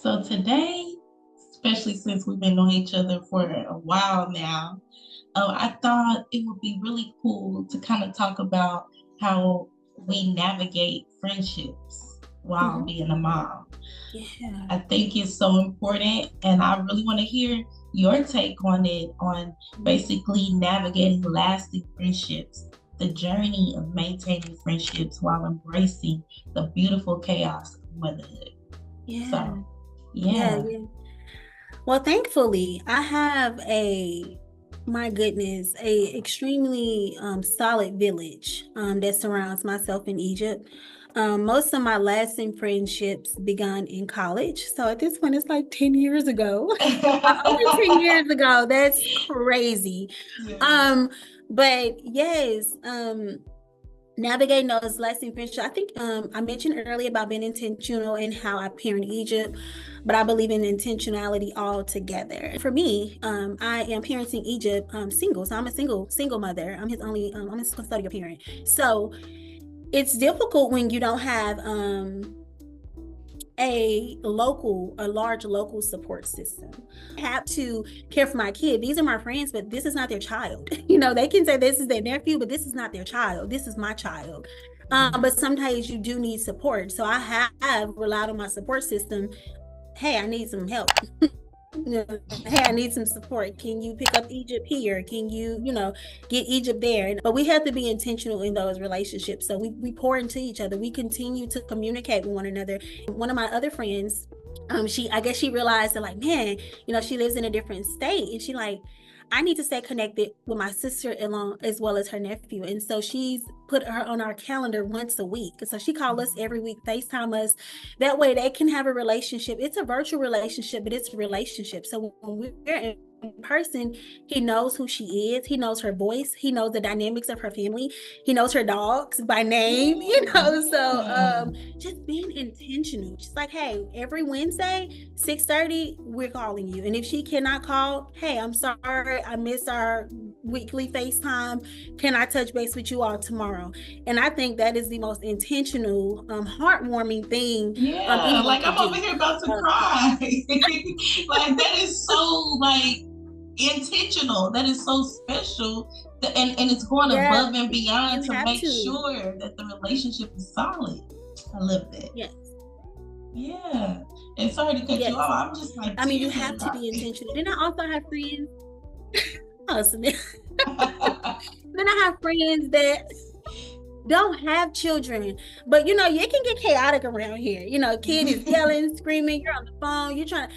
So today, especially since we've been knowing each other for a while now, I thought it would be really cool to kind of talk about how we navigate friendships while Hmm. being a mom. Yeah. I think it's so important, and I really want to hear your take on it, on basically navigating lasting friendships, the journey of maintaining friendships while embracing the beautiful chaos of motherhood. Yeah. So, Yeah. yeah. Yeah. Well, thankfully, I have my goodness, a extremely solid village that surrounds myself in Egypt. Most of my lasting friendships began in college. So at this point, it's like 10 years ago. Over 10 years ago. That's crazy. Yeah. Um, but yes, navigating those lasting friendships. I think I mentioned earlier about being intentional and how I parent Egypt, but I believe in intentionality altogether. For me, I am parenting Egypt single, so I'm a single mother. I'm his custodial parent. So it's difficult when you don't have a large local support system. I have to care for my kid. These are my friends, but this is not their child. They can say this is their nephew, but this is not their child. This is my child. But sometimes you do need support. So I have relied on my support system. Hey, I need some help. Hey, I need some support. Can you pick up Egypt here? Can you get Egypt there? But we have to be intentional in those relationships. So we pour into each other. We continue to communicate with one another. One of my other friends, I guess she realized that, like, man, she lives in a different state, and she like, I need to stay connected with my sister along as well as her nephew. And so she's put her on our calendar once a week. And so she calls us every week, FaceTime us. That way they can have a relationship. It's a virtual relationship, but it's a relationship. So when we're in person, he knows who she is. He knows her voice. He knows the dynamics of her family. He knows her dogs by name, So Yeah. just being intentional. Just like, hey, every Wednesday, 6:30, we're calling you. And if she cannot call, hey, I'm sorry, I missed our weekly FaceTime. Can I touch base with you all tomorrow? And I think that is the most intentional, heartwarming thing Yeah, anyone like could I'm over do. here about to Uh, cry. Like that is so like intentional. That is so special. And it's going yeah, above and beyond you to have make to. sure that the relationship is solid. I love that. Yes, Yeah. And sorry to cut you yes. off. I'm just like I mean, you tears. have to be intentional. Then I also have friends. Oh, so then I have friends that don't have children, but it can get chaotic around here. Kid is yelling, screaming, you're on the phone, you're trying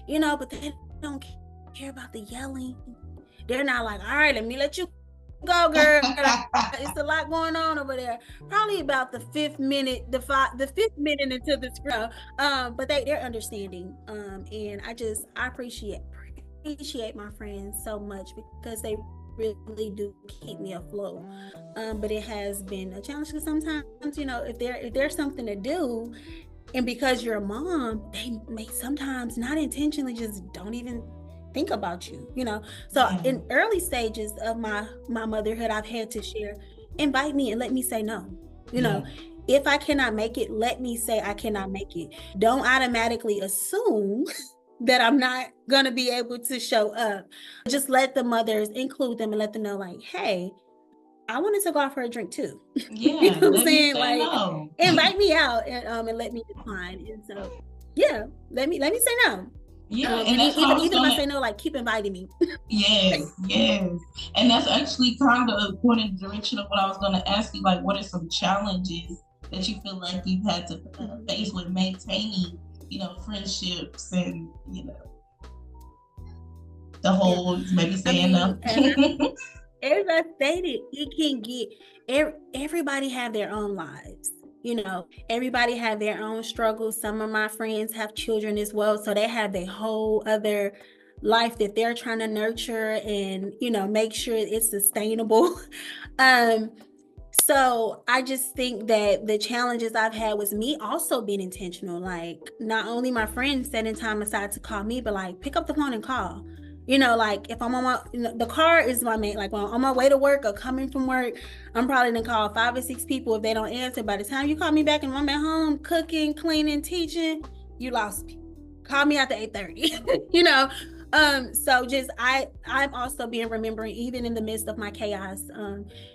to, but they don't care about the yelling. They're not like, all right, let me let you go, girl. It's a lot going on over there. Probably about the fifth minute into the script. But they're understanding. And I appreciate my friends so much because they really do keep me afloat. But it has been a challenge because sometimes, if there's something to do, and because you're a mom, they may sometimes not intentionally just don't even think about you. So Yeah. in early stages of my motherhood, I've had to share, invite me and let me say no. You Yeah. know, if I cannot make it, let me say I cannot make it. Don't automatically assume that I'm not gonna be able to show up. Just let the mothers include them and let them know, like, hey, I wanted to go out for a drink too. You Yeah. know what I'm Let me saying? say Like, no. invite me out and let me decline. And so, yeah, let me say no. Yeah, and And that's what I was even if I gonna. say no, like, keep inviting me. Yes, yes. And that's actually kind of going in the direction of what I was going to ask you. Like, what are some challenges that you feel like you've had to face with maintaining, friendships and, the Yeah, whole maybe I saying no? mean, as I stated, it can get everybody have their own lives. Everybody have their own struggles. Some of my friends have children as well, so they have a whole other life that they're trying to nurture and make sure it's sustainable. um, so I just think that the challenges I've had was me also being intentional. Like, not only my friends setting time aside to call me, but like, pick up the phone and call. Like, if I'm on the car is my main, like, when I'm on my way to work or coming from work, I'm probably gonna call 5 or 6 people. If they don't answer, by the time you call me back and I'm at home cooking, cleaning, teaching, you lost me. Call me after 8:30. So just I'm also being remembering, even in the midst of my chaos,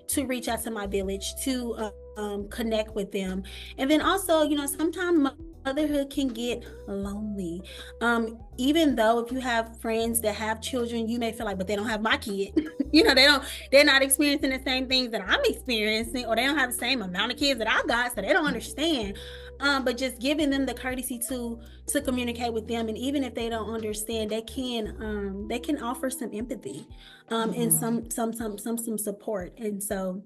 to reach out to my village, to connect with them. And then also, sometimes motherhood can get lonely. Even though if you have friends that have children, you may feel like, but they don't have my kid. They're not experiencing the same things that I'm experiencing, or they don't have the same amount of kids that I got, so they don't understand. But just giving them the courtesy to communicate with them, and even if they don't understand, they can offer some empathy, and some support. And so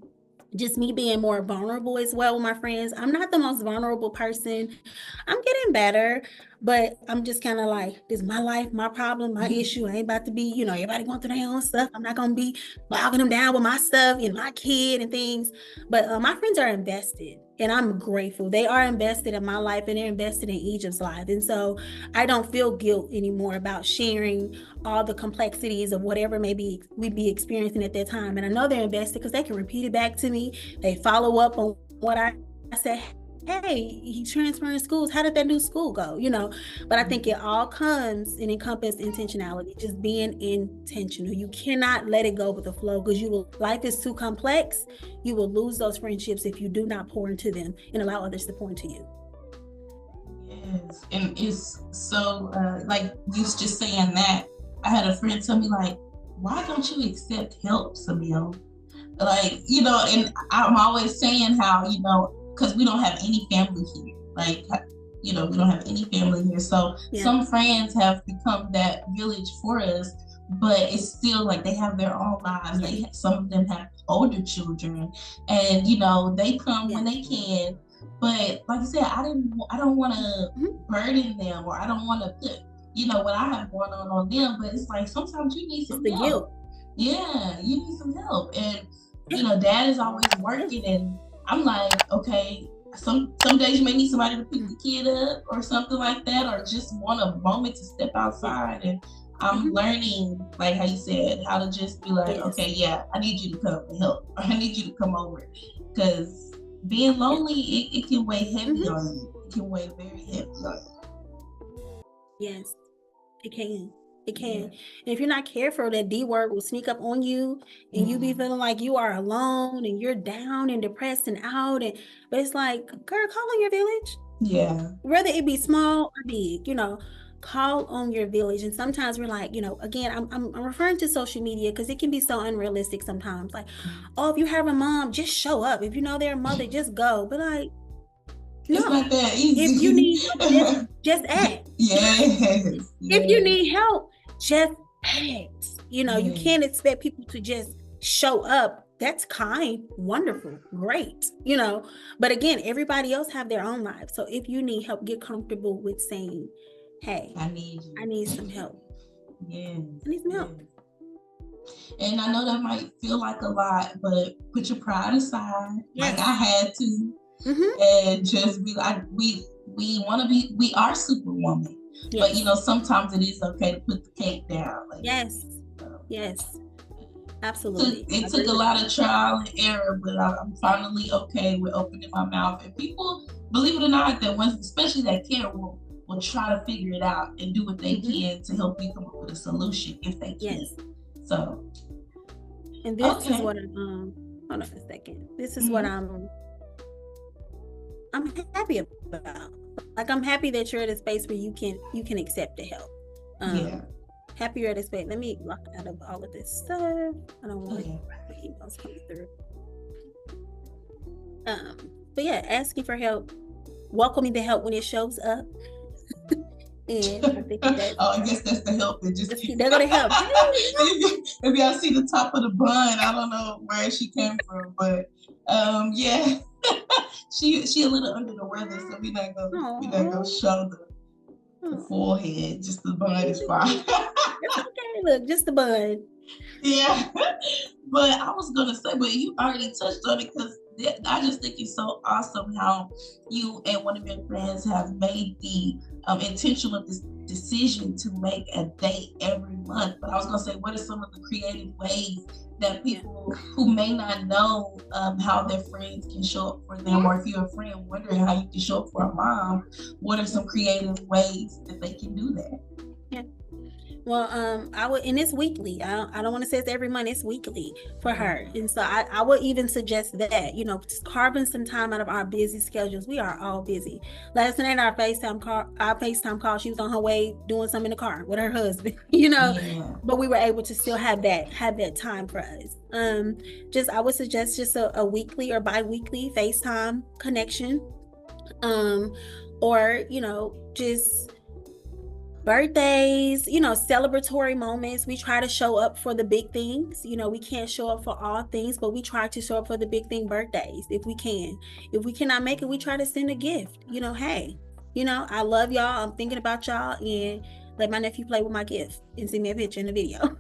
just me being more vulnerable as well with my friends. I'm not the most vulnerable person. I'm getting better, but I'm just kind of like, this is my life, my problem, my issue. I ain't about to be, everybody going through their own stuff. I'm not going to be bogging them down with my stuff and my kid and things. But my friends are invested, and I'm grateful. They are invested in my life, and they're invested in Egypt's life. And so I don't feel guilt anymore about sharing all the complexities of whatever maybe we'd be experiencing at that time. And I know they're invested because they can repeat it back to me. They follow up on what I said. Hey, he's transferring schools. How did that new school go? But I think it all comes and encompasses intentionality, just being intentional. You cannot let it go with the flow, because life is too complex. You will lose those friendships if you do not pour into them and allow others to pour into you. Yes, and it's so like you was just saying that. I had a friend tell me, like, why don't you accept help, Samil? Like, and I'm always saying how, because we don't have any family here. Like, we don't have any family here. So some friends have become that village for us, but it's still like they have their own lives. Some of them have older children, and, they come when they can. But like I said, I don't want to burden them, or I don't want to put, what I have going on them. But it's like, sometimes you need some help. Guilt. Yeah, you need some help. And, dad is always working, and I'm like, okay, some days you may need somebody to pick the kid up or something like that, or just want a moment to step outside. And I'm learning, like how you said, how to just be like, okay, yeah, I need you to come and help. Or I need you to come over. Because being lonely, it can weigh heavy on you. It can weigh very heavy on you. Yes, it can. It can. Yeah. And if you're not careful, that D word will sneak up on you, and you be feeling like you are alone, and you're down and depressed and out. But it's like, girl, call on your village. Yeah. Whether it be small or big, call on your village. And sometimes we're like, again, I'm referring to social media because it can be so unrealistic sometimes. Like, oh, if you have a mom, just show up. If you know their mother, just go. But like, no, it's not that easy. If you need help, just ask. Yes. If you need help, just ask. You can't expect people to just show up. That's kind, wonderful, great, But again, everybody else have their own lives. So if you need help, get comfortable with saying, hey, I need some help. Yeah. I need some help. And I know that might feel like a lot, but put your pride aside. Yes. Like I had to. And just be like, we are superwoman. Yes. But sometimes it is okay to put the cake down. Like, yes. Absolutely. It took a lot of trial and error, but I'm finally okay with opening my mouth. And people, believe it or not, that ones, especially that care, will try to figure it out and do what they can to help you come up with a solution if they can. Yes. So. And this is what hold on a second. This is what I'm happy about. Like, I'm happy that you're at a space where you can accept the help. Happy you're at a space. Let me lock out of all of this stuff. I don't want the emails coming through. But yeah, asking for help, welcoming the help when it shows up. And I think I guess that's the help that just they're gonna help. If y'all see the top of the bun, I don't know where she came from, but yeah. she a little under the weather, so we not gonna show the forehead. Just the bun is fine. It's okay. Look, just the bun. Yeah, but I was gonna say, but you already touched on it, because I just think it's so awesome how you and one of your friends have made the intention of this decision to make a date every month. But I was gonna say, what are some of the creative ways that people who may not know how their friends can show up for them, or if you're a friend wondering how you can show up for a mom, what are some creative ways that they can do that? Yeah. Well, I would, and it's weekly. I don't want to say it's every month. It's weekly for her, and so I would even suggest that, you know, just carving some time out of our busy schedules. We are all busy. Last night, our FaceTime call, she was on her way doing something in the car with her husband, you know, but we were able to still have that time for us. I would suggest just a weekly or bi-weekly FaceTime connection, or, you know, just birthdays, you know, celebratory moments. We try to show up for the big things. You know, we can't show up for all things, but we try to show up for the big thing, birthdays, if we can. If we cannot make it, we try to send a gift. You know, hey, you know, I love y'all. I'm thinking about y'all, and let my nephew play with my gift and send me a picture in the video.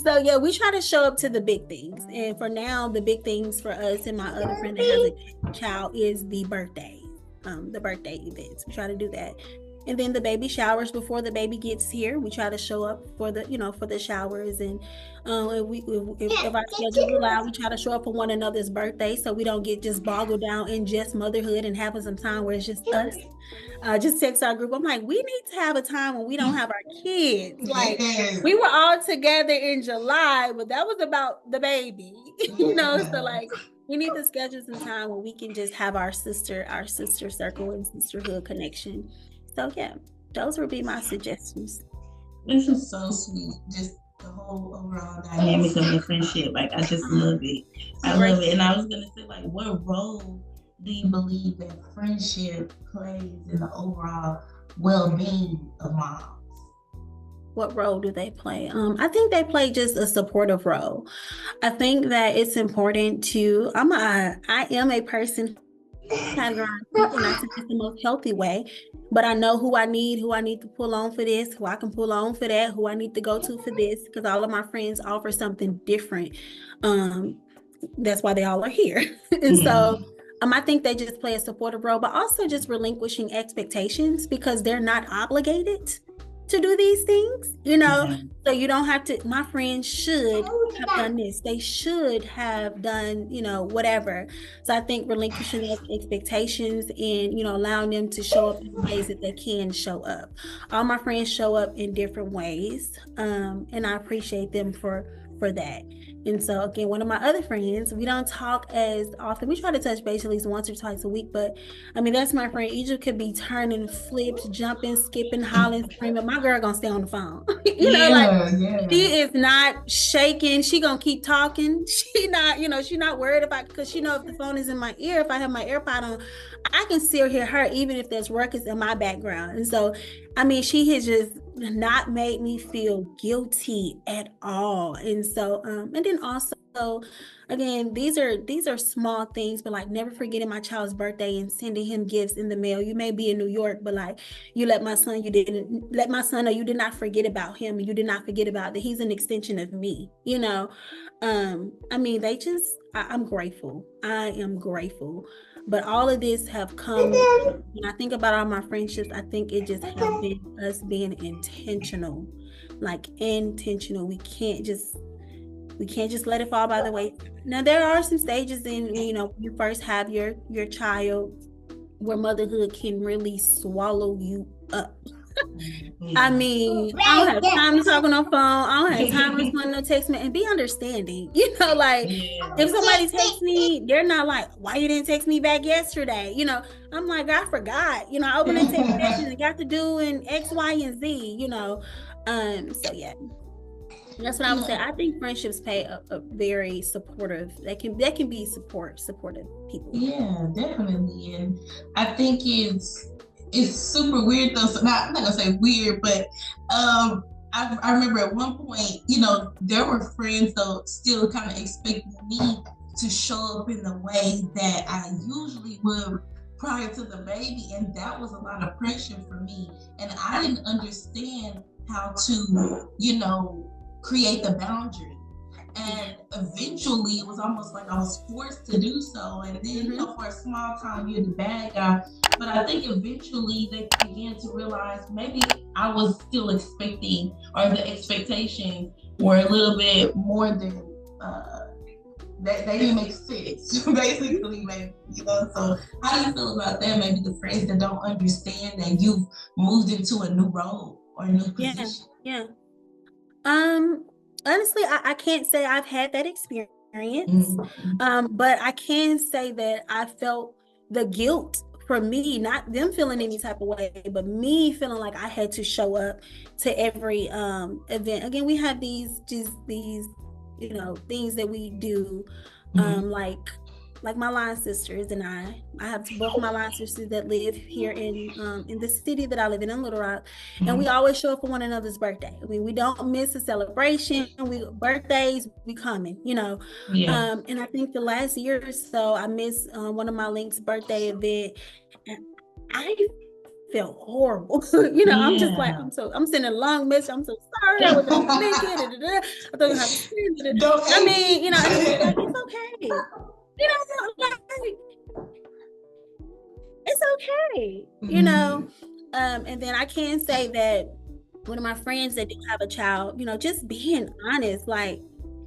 So yeah, we try to show up to the big things. And for now, the big things for us and my other friend that has a child is the birthday events. We try to do that. And then the baby showers before the baby gets here, we try to show up for the, you know, for the showers. And if our schedules allow, we try to show up for one another's birthday, so we don't get just boggled down in just motherhood and having some time where it's just us. Just text our group. I'm like, we need to have a time when we don't have our kids. Like, we were all together in July, but that was about the baby, you know. So like, we need to schedule some time where we can just have our sister circle and sisterhood connection. So yeah, those would be my suggestions. This is so sweet. Just the whole overall dynamic of the friendship. Like, I just love it. I love it. And I was gonna say, like, what role do you believe that friendship plays in the overall well-being of moms? What role do they play? I think they play just a supportive role. I think that it's important to, I am a person categorize people, and I think it's the most healthy way, but I know who I need to pull on for this, who I can pull on for that, who I need to go to for this, because all of my friends offer something different. That's why they all are here. And so I think they just play a supportive role, but also just relinquishing expectations, because they're not obligated to do these things, you know. So you don't have to, my friends should have done this, they should have done, you know, whatever. So I think relinquishing expectations and, you know, allowing them to show up in ways that they can show up. All my friends show up in different ways, and I appreciate them for that. And so again, one of my other friends, we don't talk as often. We try to touch base at least once or twice a week, but I mean, that's my friend. Egypt could be turning flips, jumping, skipping, hollering, screaming. My girl gonna stay on the phone. You know, like, she is not shaking. She gonna keep talking. She not, you know, she not worried about, because she know if the phone is in my ear, if I have my AirPod on, I can still hear her even if there's ruckus in my background. And so, I mean, she has just not made me feel guilty at all. And so, and then also, again, these are small things, but like never forgetting my child's birthday and sending him gifts in the mail. You may be in New York, but like, you let my son know you did not forget about him, and you did not forget about that he's an extension of me, you know. I mean, I'm grateful. I am grateful. But all of this have come, when I think about all my friendships, I think it just has been us being intentional, like intentional. We can't just let it fall by the way. Now, there are some stages in, you know, when you first have your child, where motherhood can really swallow you up. I mean, I don't have time to talk on the phone. I don't have time to respond to no text me, and be understanding. You know, like, if somebody texts me, they're not like, why you didn't text me back yesterday? You know, I'm like, I forgot. You know, I opened a text message and got to doing X, Y, and Z, you know. So yeah. That's what I would say. I think friendships play a very supportive. They can be supportive people. Yeah, definitely. And I think it's super weird though. So I'm not gonna say weird, but I remember at one point, you know, there were friends though still kind of expecting me to show up in the way that I usually would prior to the baby, and that was a lot of pressure for me. And I didn't understand how to, you know, create the boundary. And eventually it was almost like I was forced to do so. And then, you know, for a small time, you're the bad guy. But I think eventually they began to realize maybe I was still expecting, or the expectations were a little bit more than they didn't make sense, basically, maybe, you know. So how do you feel about that? Maybe the friends that don't understand that you've moved into a new role or a new position. Yeah. Honestly, I can't say I've had that experience. But I can say that I felt the guilt for me, not them feeling any type of way, but me feeling like I had to show up to every event. Again, we have these you know, things that we do, like my line sisters and I have both my line sisters that live here in the city that I live in Little Rock, and we always show up for one another's birthday. I mean, we don't miss a celebration. Birthdays, we coming, you know. And I think the last year or so, I missed one of my Link's birthday event, and I felt horrible. You know, I'm just like, I'm sending a long message. I'm so sorry. I wasn't thinking. I don't have to send it. I mean, you know, it's okay. You know, like, it's okay, you know. And then I can say that one of my friends that do have a child, you know, just being honest, like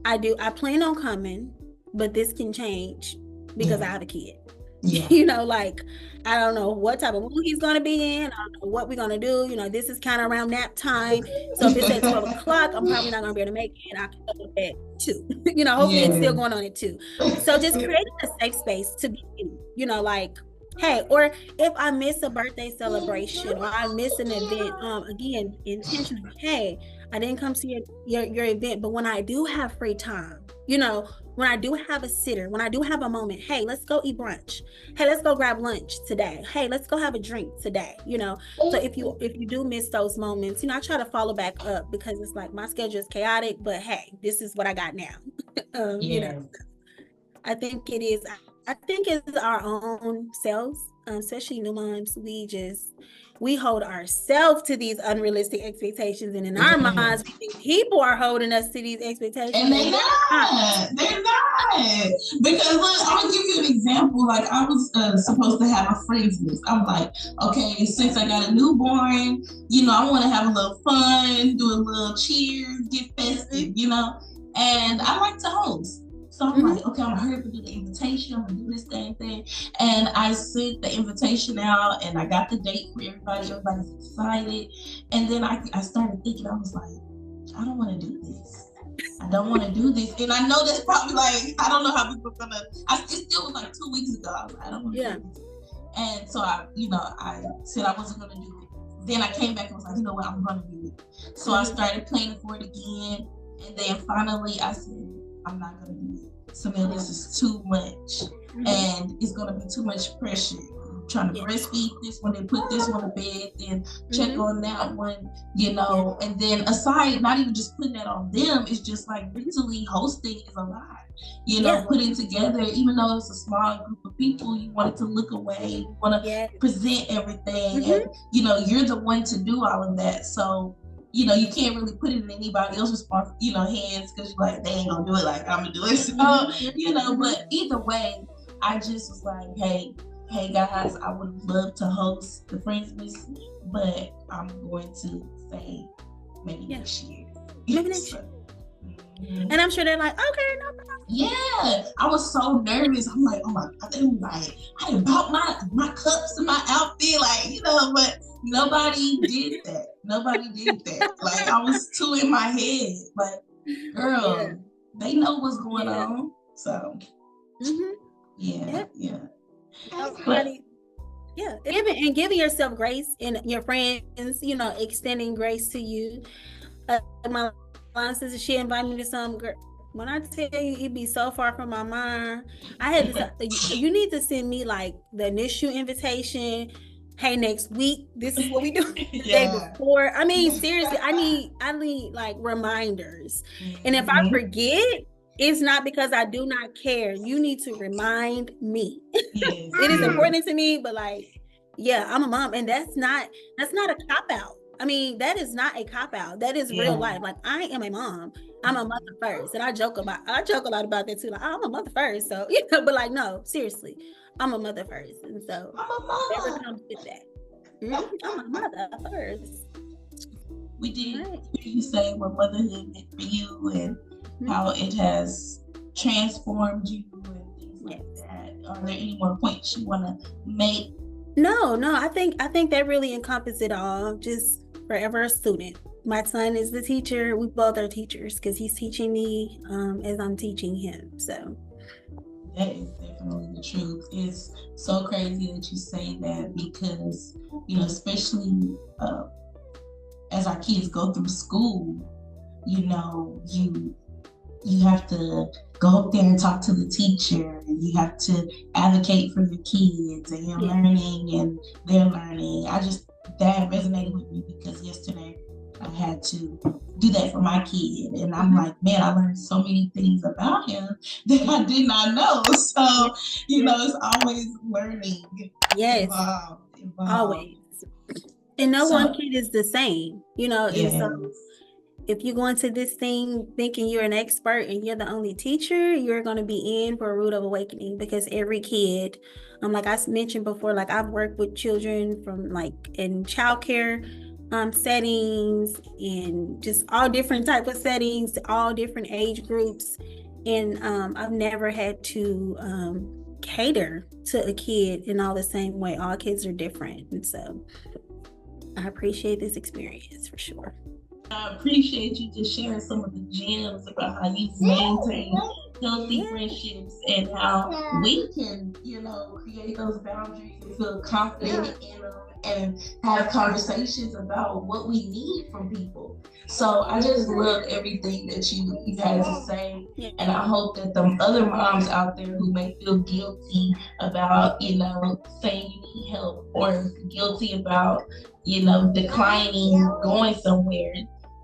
I plan on coming, but this can change because I have a kid. You know, like I don't know what type of mood he's gonna be in. I don't know what we're gonna do. You know, this is kind of around nap time. So if it's at 12 o'clock, I'm probably not gonna be able to make it. I can go at 2. You know, hopefully it's still going on at 2. So just creating a safe space to be, you know, like, hey, or if I miss a birthday celebration or I miss an event, again, intentionally, hey, I didn't come to your event, but when I do have free time, you know, when I do have a sitter, when I do have a moment, hey, let's go eat brunch. Hey, let's go grab lunch today. Hey, let's go have a drink today, you know. So if you do miss those moments, you know, I try to follow back up because it's like my schedule is chaotic, but hey, this is what I got now. You know, I think it is. I think it's our own selves, especially new moms. We hold ourselves to these unrealistic expectations, and in our minds, we think people are holding us to these expectations. And they're not. They're not. Because look, I'll give you an example. Like I was supposed to have a friends list. I'm like, okay, since I got a newborn, you know, I want to have a little fun, do a little cheers, get festive, you know. And I like to host. So I'm like, okay, I'm gonna hurry up and do the invitation. I'm gonna do this thing. And I sent the invitation out and I got the date for everybody. Everybody's excited. And then I started thinking, I was like, I don't wanna do this. I don't wanna do this. And I know that's probably like, I don't know how people are gonna, it still was like 2 weeks ago. I was like, I don't wanna do this. And so I said I wasn't gonna do it. Then I came back and was like, you know what, I'm gonna do it. So I started planning for it again. And then finally I said, I'm not gonna do it. Samir, this is too much, and it's gonna be too much pressure. I'm trying to breastfeed this one and put this one to bed, then check on that one, you know. And then aside, not even just putting that on them, it's just like mentally hosting is a lot. You know, putting together, even though it's a small group of people, you want it to look away, you want to present everything, and you know, you're the one to do all of that. So you know, you can't really put it in anybody else's, you know, hands because you're like, they ain't gonna do it like I'm gonna do it. So, you know, but either way, I just was like, hey guys, I would love to host the Friends List, but I'm going to say maybe next year. Maybe next year. And I'm sure they're like, okay, no problem. Yeah, I was so nervous. I'm like, oh my God, they were like, I bought my cups and my outfit, like, you know, but nobody did that. Like I was too in my head. Like, girl, they know what's going on. So, Everybody, giving yourself grace and your friends, you know, extending grace to you. My line sister, she invited me to some girl. When I tell you it be so far from my mind, I had to, you need to send me like the initial invitation. Hey, next week, this is what we do the day before. I mean, seriously, I need like reminders. And if I forget, it's not because I do not care. You need to remind me. It is important to me, but like, yeah, I'm a mom, and that's not a cop-out. I mean, that is not a cop-out. That is real life. Like, I am a mom. I'm a mother first. And I joke a lot about that too. Like, I'm a mother first. So, but like, no, seriously, I'm a mother first. And so whatever comes with that. I'm a mother first. We did hear you say what motherhood meant for you and how it has transformed you and things like that. Are there any more points you want to make? No, I think that really encompasses it all. Just forever a student. My son is the teacher. We both are teachers because he's teaching me as I'm teaching him. So that is definitely the truth. It's so crazy that you say that because, especially as our kids go through school, you have to go up there and talk to the teacher, and you have to advocate for your kids and your learning and their learning. That resonated with me because yesterday I had to do that for my kid, and I'm like, man, I learned so many things about him that I did not know. So, it's always learning. Yes, involved. Always. And no one kid is the same, and so if you go into this thing thinking you're an expert and you're the only teacher, you're going to be in for a rude awakening because every kid, like I mentioned before, like I've worked with children from like in childcare settings and just all different type of settings, all different age groups. And I've never had to cater to a kid in all the same way. All kids are different. And so I appreciate this experience for sure. I appreciate you just sharing some of the gems about how you maintain healthy friendships and how we can, create those boundaries and feel confident in them and have conversations about what we need from people. So I just love everything that you had to say. And I hope that the other moms out there who may feel guilty about, saying you need help or guilty about, declining, going somewhere,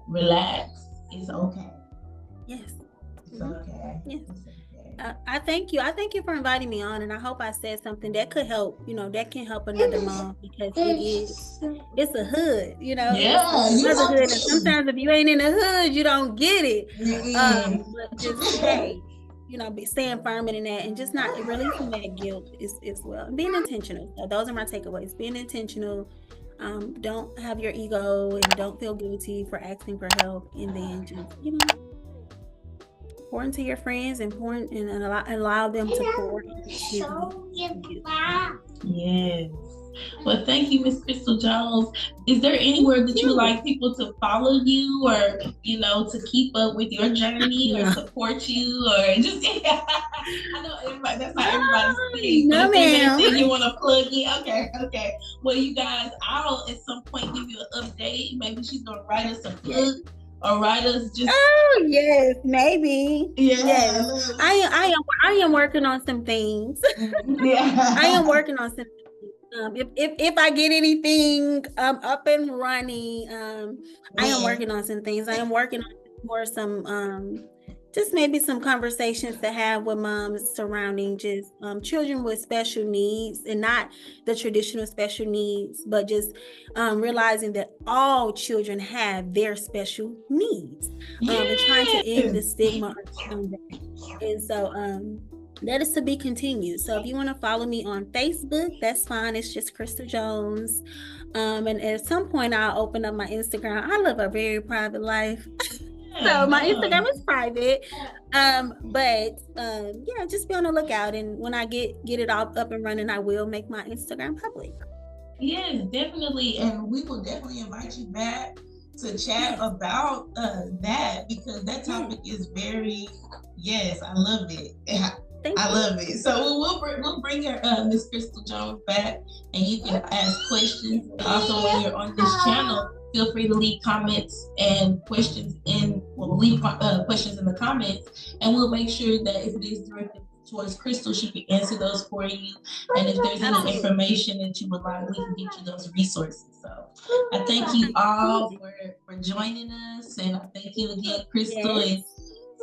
relax. It's okay. Yes. It's okay. Yes. I thank you. I thank you for inviting me on, and I hope I said something that could help. That can help another mom because it's a hood. It's motherhood, and sometimes if you ain't in the hood, you don't get it. But just be staying firm in that, and just not releasing that guilt is well, and being intentional. So those are my takeaways. Being intentional. Don't have your ego and don't feel guilty for asking for help, and then just pour into your friends and allow them to pour into you. Yes. Well, thank you, Miss Crystal Jones. Is there anywhere that you would like people to follow you or, to keep up with your journey or support you or just, I know that's not everybody's thing. No, ma'am. You want to plug in? Okay. Well, you guys, I'll at some point give you an update. Maybe she's going to write us a book. Or write us just. Oh yes, maybe. Yeah. Yes. I am working on some things. I am working on some things. If I get anything up and running, I am working on some things. I am working on for some just maybe some conversations to have with moms surrounding just children with special needs, and not the traditional special needs, but just realizing that all children have their special needs, and trying to end the stigma around that. And so that is to be continued. So if you want to follow me on Facebook, that's fine. It's just Crystal Jones. And at some point I'll open up my Instagram. I live a very private life. So my Instagram is private. But just be on the lookout. And when I get it all up and running, I will make my Instagram public. Yes, definitely. And we will definitely invite you back to chat about that, because that topic is very, I love it. I love it. So we'll bring your Miss Crystal Jones back, and you can ask questions. And also, when you're on this channel, feel free to leave comments and questions leave questions in the comments, and we'll make sure that if it is directed towards Crystal, she can answer those for you. And if there's any information that you would like, we can get you those resources. So I thank you all for joining us, and I thank you again, Crystal, and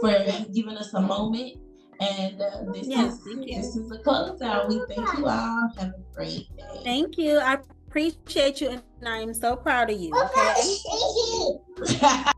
for giving us a moment. And this is a closeout. We thank you all. Have a great day. Thank you. I Appreciate you, and I am so proud of you. Okay.